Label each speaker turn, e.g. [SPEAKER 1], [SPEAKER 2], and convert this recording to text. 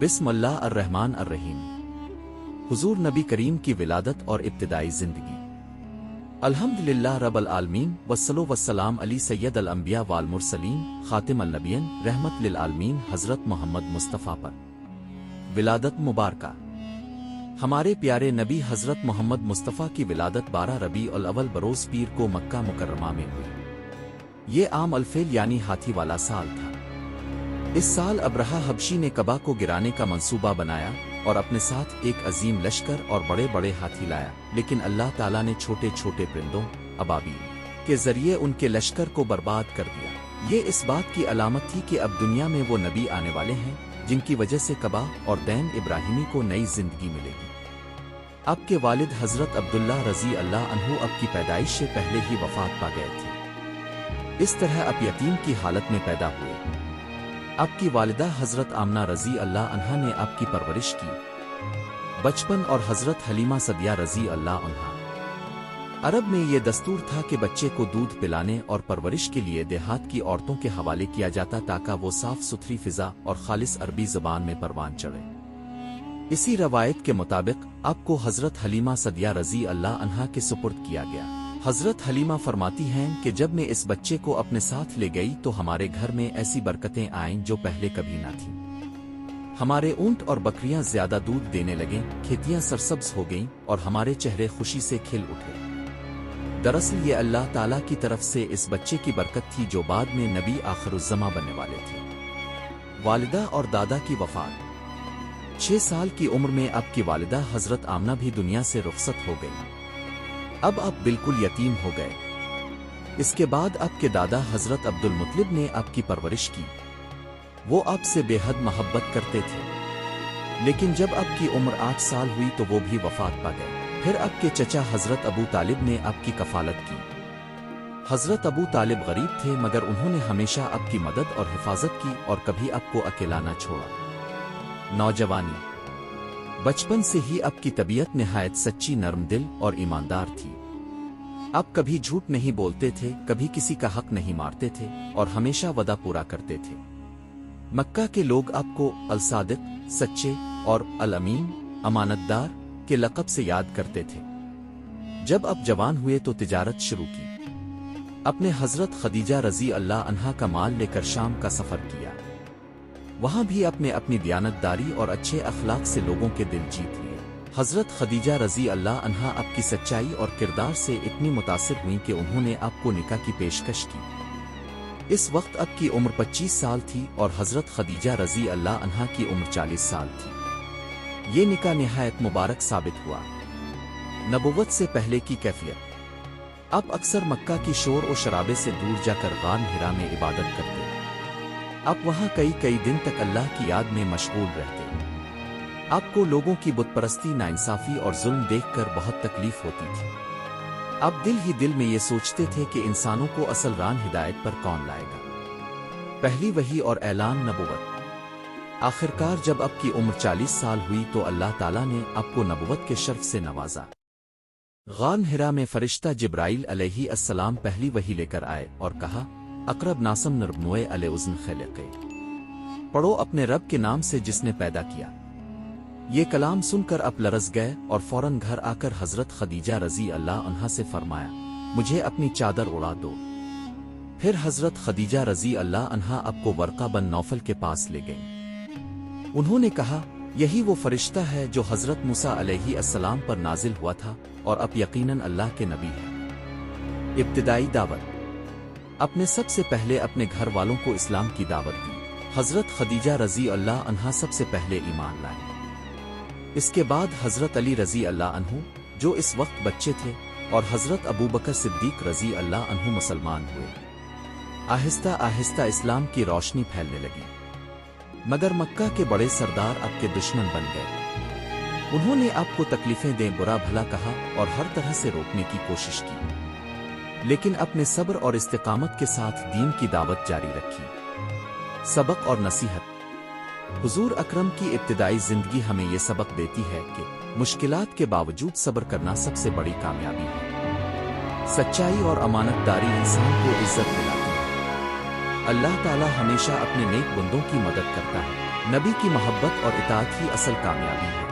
[SPEAKER 1] बिस्मिल्लाह अर्रहमान अर्रहीम। हुजूर नबी करीम की विलादत और इब्तिदाई जिंदगी। अल्हम्दुलिल्लाह रब्बिल आलमीन वस्सलातु वस्सलाम अली सय्यदल अंबिया वाल मुरसलीन खातिमुन नबिय्यीन रहमत लिल आलमीन हजरत मोहम्मद मुस्तफ़ा पर विलादत मुबारका। हमारे प्यारे नबी हजरत मोहम्मद मुस्तफ़ा की विलादत 12 रबीउल अव्वल बरोज़ पीर को मक्का मुकर्रमा में हुई। ये आम अल्फेल यानी हाथी वाला साल था। इस साल अब्रहा हबशी ने कबा को गिराने का मंसूबा बनाया और अपने साथ एक अजीम लश्कर और बड़े बड़े हाथी लाया, लेकिन अल्लाह ताला ने छोटे छोटे परिंदों अबाबील के जरिए उनके लश्कर को बर्बाद कर दिया। ये इस बात की अलामत थी कि अब दुनिया में वो नबी आने वाले हैं जिनकी वजह से कबा और दैन इब्राहिमी को नई जिंदगी मिलेगी। अब के वालिद हजरत अब्दुल्ला रजी अल्लाह अन्हु अब की पैदाइश से पहले ही वफात पा गए थे। इस तरह अब यतीम की हालत में पैदा हुए। अब की वालिदा हजरत आमना रजी अल्लाह अन्हा ने अब की परवरिश की। बचपन और हजरत हलीमा सदिया रजी अल्लाह अन्हा। अरब में ये दस्तूर था कि बच्चे को दूध पिलाने और परवरिश के लिए देहात की औरतों के हवाले किया जाता ताकि वो साफ सुथरी फिजा और खालिस अरबी ज़बान में परवान चढ़े। इसी रवायत के मुताबिक अब को हजरत हलीमा सदिया रजी अल्लाह अन्हा के सुपुर्द किया गया। हजरत हलीमा फरमाती हैं कि जब मैं इस बच्चे को अपने साथ ले गई तो हमारे घर में ऐसी बरकतें आईं जो पहले कभी ना थीं। हमारे ऊंट और बकरियां ज्यादा दूध देने लगे, खेतियां सरसब्ज हो गईं और हमारे चेहरे खुशी से खिल उठे। दरअसल ये अल्लाह ताला की तरफ से इस बच्चे की बरकत थी जो बाद में नबी आखिरुज़्ज़मा बनने वाले थे। वालिदा और दादा की वफात। 6 साल की उम्र में अब की वालिदा हजरत आमना भी दुनिया से रुखसत हो गई। अब बिल्कुल यतीम हो गए। इसके बाद अब के दादा हजरत अब्दुल मुत्तलिब ने अब की परवरिश की। वो अब से बेहद मोहब्बत करते थे, लेकिन जब अब की उम्र 8 साल हुई तो वो भी वफात पा गए। फिर अब के चचा हजरत अबू तालिब ने अब की कफालत की। हजरत अबू तालिब गरीब थे मगर उन्होंने हमेशा अब की मदद और हिफाजत की और कभी अब को अकेला न छोड़ा। नौजवानी। बचपन से ही अब की तबीयत निहायत सच्ची, नरम दिल और ईमानदार थी। अब कभी झूठ नहीं बोलते थे, कभी किसी का हक नहीं मारते थे और हमेशा वदा पूरा करते थे। मक्का के लोग अब को अल-सादिक, सच्चे और अल-अमीन, अमानतदार के लक़ब से याद करते थे। जब अब जवान हुए तो तिजारत शुरू की। अपने हजरत खदीजा रजी अल्लाह अन्हा का माल लेकर शाम का सफर किया। वहां भी अपने अपनी दयानतदारी और अच्छे अखलाक से लोगों के दिल जीत लिए। हजरत खदीजा रजी अल्लाह अन्हा अब की सच्चाई और किरदार से इतनी मुतासिर हुई कि उन्होंने अब को निकाह की पेशकश की। इस वक्त अब की उम्र 25 साल थी और हजरत खदीजा रजी अल्लाह अन्हा की उम्र 40 साल थी। ये निकाह निहायत मुबारक साबित हुआ। नबुव्वत से पहले की कैफियत। अब अक्सर मक्का की शोर और शराबे से दूर जाकर गार हिरा में इबादत करते। अब वहां कई दिन तक अल्लाह की याद में मशगूल रहते। आपको लोगों की बुतपरस्ती, नाइंसाफी और जुल्म देखकर बहुत तकलीफ होती थी। अब दिल ही दिल में ये सोचते थे कि इंसानों को असल राह हिदायत पर कौन लाएगा। पहली वही और ऐलान नबुव्वत। आखिरकार जब अब की उम्र 40 साल हुई तो अल्लाह ताला ने अब को नबुव्वत के शर्फ से नवाजा। गार हिरा में फरिश्ता जिब्राइल अलैहिस्सलाम पहली वही लेकर आए और कहा, अकरब नासम नरबनोए अले उज़्न खलक़े, पढ़ो अपने रब के नाम से जिसने पैदा किया। ये कलाम सुनकर अब लरज़ गए और फौरन घर आकर हजरत खदीजा रजी अल्लाह अन्हा से फरमाया, मुझे अपनी चादर उड़ा दो। फिर हजरत खदीजा रजी अल्लाह अन्हा अब को वर्का बन नौफल के पास ले गईं। उन्होंने कहा, यही वो फरिश्ता है जो हजरत मूसा अलैहिस्सलाम पर नाजिल हुआ था और अब यकीनन अल्लाह के नबी है। इब्तिदाई दावत। अपने सबसे पहले अपने घर वालों को इस्लाम की दावत दी। हजरत खदीजा रजी अल्लाह अन्हा सबसे पहले ईमान लाए। इसके बाद हजरत अली रजी अल्लाह अन्हु जो इस वक्त बच्चे थे और हजरत अबू बकर सिद्दीक रजी अल्लाह अन्हु मुसलमान हुए। आहिस्ता आहिस्ता इस्लाम की रोशनी फैलने लगी, मगर मक्का के बड़े सरदार अब के दुश्मन बन गए। उन्होंने आपको तकलीफें दें, बुरा भला कहा और हर तरह से रोकने की कोशिश की, लेकिन अपने सब्र और इस्तिकामत के साथ दीन की दावत जारी रखी। सबक और नसीहत। हुजूर अकरम की इब्तिदाई जिंदगी हमें यह सबक देती है कि मुश्किलात के बावजूद सब्र करना सबसे बड़ी कामयाबी है। सच्चाई और अमानतदारी इंसान को इज्जत दिलाती है। अल्लाह ताला हमेशा अपने नेक बंदों की मदद करता है। نبی کی محبت اور اطاعت ہی اصل کامیابی ہے۔